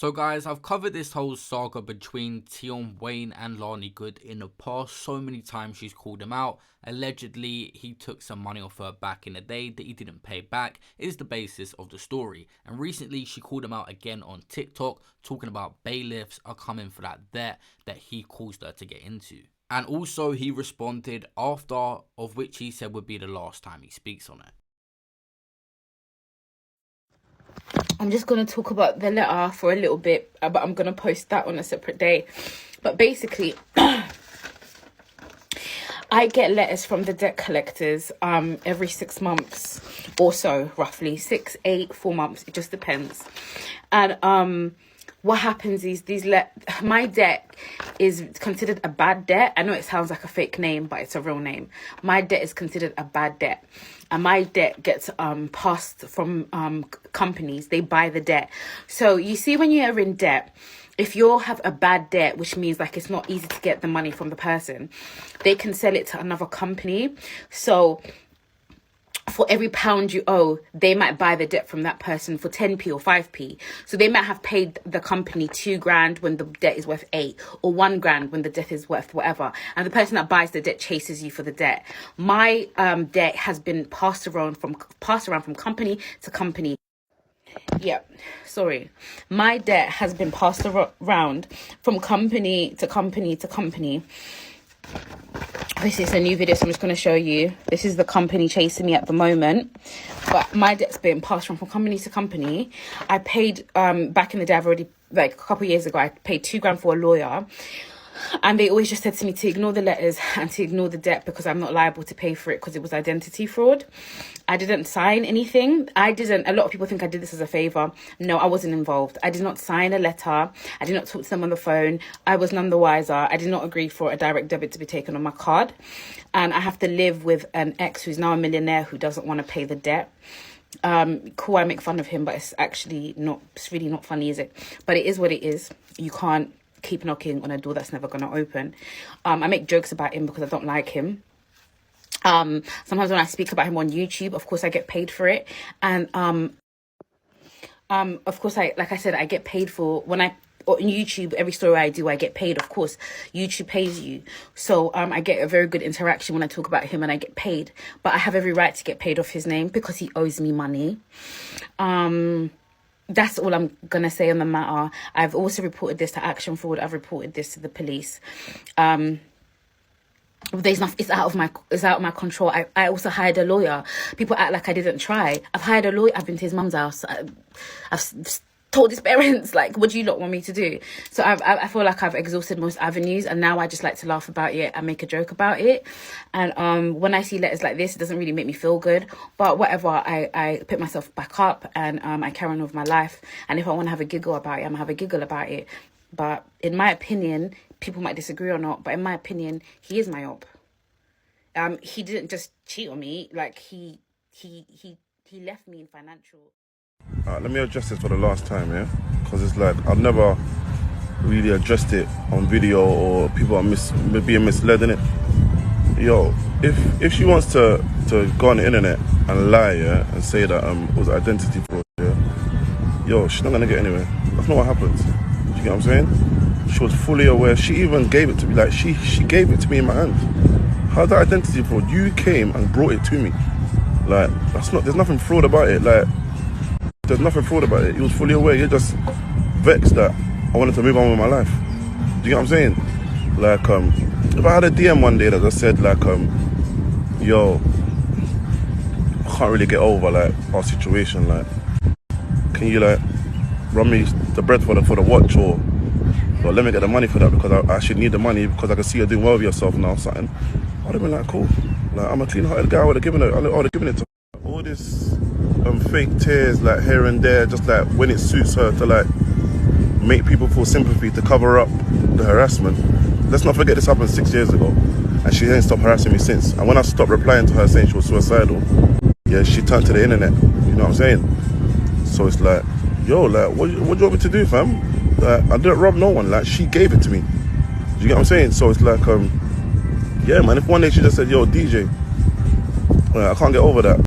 So guys, I've covered this whole saga between Tion Wayne and Lani Good in the past. So many times she's called him out. Allegedly, he took some money off her back in the day that he didn't pay back is the basis of the story. And recently, she called him out again on TikTok, talking about bailiffs are coming for that debt that he caused her to get into. And also, he responded after, of which he said would be the last time he speaks on it. I'm just going to talk about the letter for a little bit, but I'm going to post that on a separate day. But basically, I get letters from the debt collectors every 6 months or so, roughly 6, 8, 4 months. It just depends. And what happens is my debt is considered a bad debt. I know it sounds like a fake name, but it's a real name. My debt is considered a bad debt. And my debt gets passed from companies. They buy the debt. So you see, when you're in debt, if you have a bad debt, which means like it's not easy to get the money from the person, they can sell it to another company. So for every £1 you owe, they might buy the debt from that person for 10p or 5p. So they might have paid the company £2,000 when the debt is worth 8, or £1,000 when the debt is worth whatever. And the person that buys the debt chases you for the debt. My debt has been passed around from company to company. My debt has been passed around from company to company to company. This is a new video, so I'm just going to show you. This is the company chasing me at the moment, but my debt's been passed from company to company. I paid back in the day, I've already, like a couple of years ago, I paid £2,000 for a lawyer, and they always just said to me to ignore the letters and to ignore the debt because I'm not liable to pay for it because it was identity fraud. I didn't sign anything. A lot of people think I did this as a favor. No, I wasn't involved. I did not sign a letter. I did not talk to them on the phone. I was none the wiser. I did not agree for a direct debit to be taken on my card. And I have to live with an ex who's now a millionaire who doesn't want to pay the debt. Cool, I make fun of him, but it's really not funny, is it? But it is what it is. You can't keep knocking on a door that's never going to open. I make jokes about him because I don't like him. Sometimes when I speak about him on YouTube, of course I get paid for it. And of course, I get paid for when on YouTube, every story I do, I get paid. Of course, YouTube pays you. So I get a very good interaction when I talk about him and I get paid. But I have every right to get paid off his name because he owes me money. That's all I'm going to say on the matter. I've also reported this to Action Fraud. I've reported this to the police. It's out of my control. I also hired a lawyer. People act like I didn't try. I've hired a lawyer. I've been to his mum's house. I've told his parents, like, what do you lot want me to do? So I feel like I've exhausted most avenues, and now I just like to laugh about it and make a joke about it. And when I see letters like this, it doesn't really make me feel good, but whatever. I pick myself back up, and I carry on with my life. And if I want to have a giggle about it, I'm gonna have a giggle about it. But in my opinion, people might disagree or not, but in my opinion, he is my op. He didn't just cheat on me, like he left me in financial. Let me address this for the last time, yeah? Because it's like, I've never really addressed it on video, or people are being misled in it. Yo, if she wants to go on the internet and lie, yeah, and say that it was identity fraud, yeah, yo, she's not gonna get anywhere. That's not what happens. Do you get what I'm saying? She was fully aware. She even gave it to me. Like, she gave it to me in my hand. How's that identity fraud? You came and brought it to me. Like, there's nothing fraud about it. Like, there's nothing fraud about it. He was fully aware. You're just vexed that I wanted to move on with my life. Do you get what I'm saying? Like, if I had a DM one day that just said, like, yo, I can't really get over, like, our situation. Like, can you, like, run me the bread for the watch, or let me get the money for that because I actually need the money because I can see you're doing well with yourself now, something. I'd have been like, cool. Like, I'm a clean-hearted guy. I would have given it to her. All this fake tears, like, here and there, just like when it suits her to, like, make people feel sympathy to cover up the harassment. Let's not forget this happened 6 years ago, and she didn't stop harassing me since. And when I stopped replying to her saying she was suicidal, yeah, she turned to the internet. You know what I'm saying? So it's like, yo, like, what do you want me to do, fam? Like, I didn't rob no one. Like, she gave it to me. Do you get what I'm saying? So it's like, yeah, man, if one day she just said, yo, DJ, I can't get over that.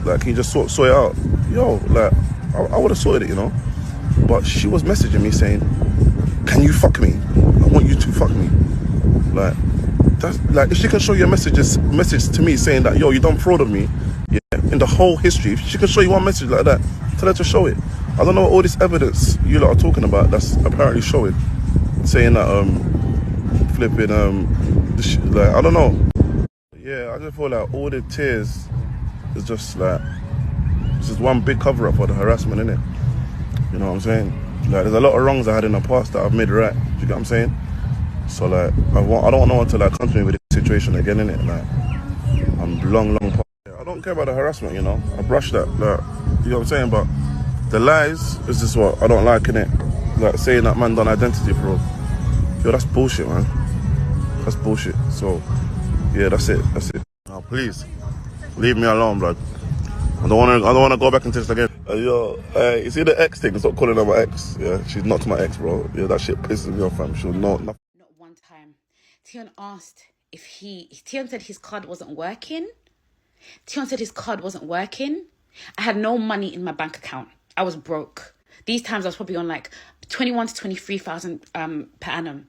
Like, can you just sort it out? Yo, like, I would have sorted it, you know? But she was messaging me saying, can you fuck me? I want you to fuck me. Like, that's like, if she can show you a message to me saying that, yo, you done fraud on me, yeah, in the whole history, if she can show you one message like that, tell her to show it. I don't know what all this evidence you lot are talking about that's apparently showing, saying that like, I don't know. Yeah, I just feel like all the tears is just like, it's just one big cover up for the harassment, innit? You know what I'm saying? Like, there's a lot of wrongs I had in the past that I've made right. Do you get what I'm saying? So like, I don't want no one to like continue with this situation again, innit? Like, I'm long past. Yeah, I don't care about the harassment, you know. I brush that. Like, you know what I'm saying? But the lies is just what I don't like, innit? Like saying that man done identity fraud. Yo, that's bullshit, man. That's bullshit. So yeah, that's it. Now please leave me alone, blood. I don't wanna go back into this again. You see the ex thing? Stop calling her my ex. Yeah, she's not my ex, bro. Yeah, that shit pisses me off, fam. She'll know nothing. Not one time. Tion asked if Tion said his card wasn't working. Tion said his card wasn't working. I had no money in my bank account. I was broke. These times I was probably on like 21 to 23,000 per annum.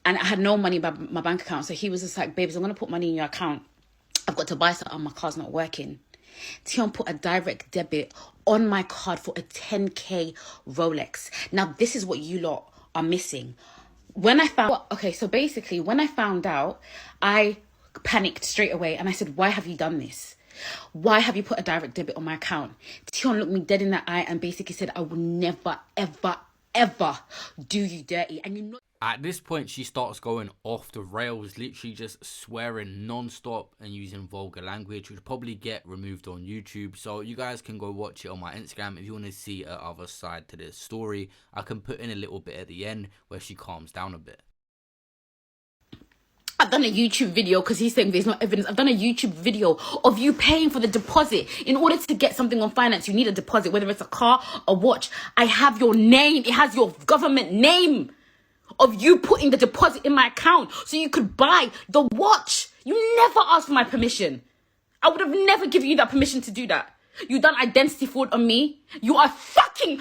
And I had no money in my bank account. So he was just like, babes, I'm going to put money in your account. I've got to buy something. My car's not working. Tion put a direct debit on my card for a 10k Rolex. Now, this is what you lot are missing. When I found out, I panicked straight away. And I said, why have you done this? Why have you put a direct debit on my account? Tion looked me dead in the eye and basically said, I will never, ever, ever do you dirty. And you know. At this point, she starts going off the rails, literally just swearing non-stop and using vulgar language, which will probably get removed on YouTube. So you guys can go watch it on my Instagram if you want to see a other side to this story. I can put in a little bit at the end where she calms down a bit. I've done a YouTube video because he's saying there's no evidence. I've done a YouTube video of you paying for the deposit. In order to get something on finance, you need a deposit, whether it's a car, a watch. I have your name. It has your government name of you putting the deposit in my account so you could buy the watch. You never asked for my permission. I would have never given you that permission to do that. You done identity fraud on me. You are fucking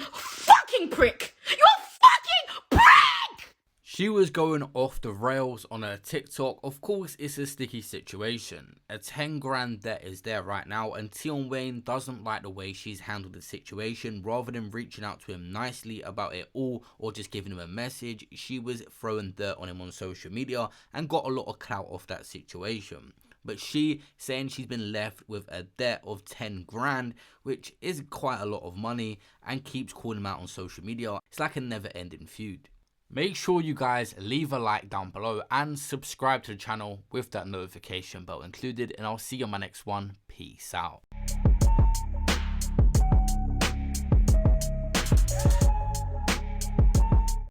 prick. You are fucking prick. She was going off the rails on her TikTok. Of course, it's a sticky situation. A 10 grand debt is there right now, and Tion Wayne doesn't like the way she's handled the situation. Rather than reaching out to him nicely about it all or just giving him a message, she was throwing dirt on him on social media and got a lot of clout off that situation. But she saying she's been left with a debt of 10 grand, which is quite a lot of money, and keeps calling him out on social media. It's like a never-ending feud. Make sure you guys leave a like down below and subscribe to the channel with that notification bell included, and I'll see you on my next one. Peace out.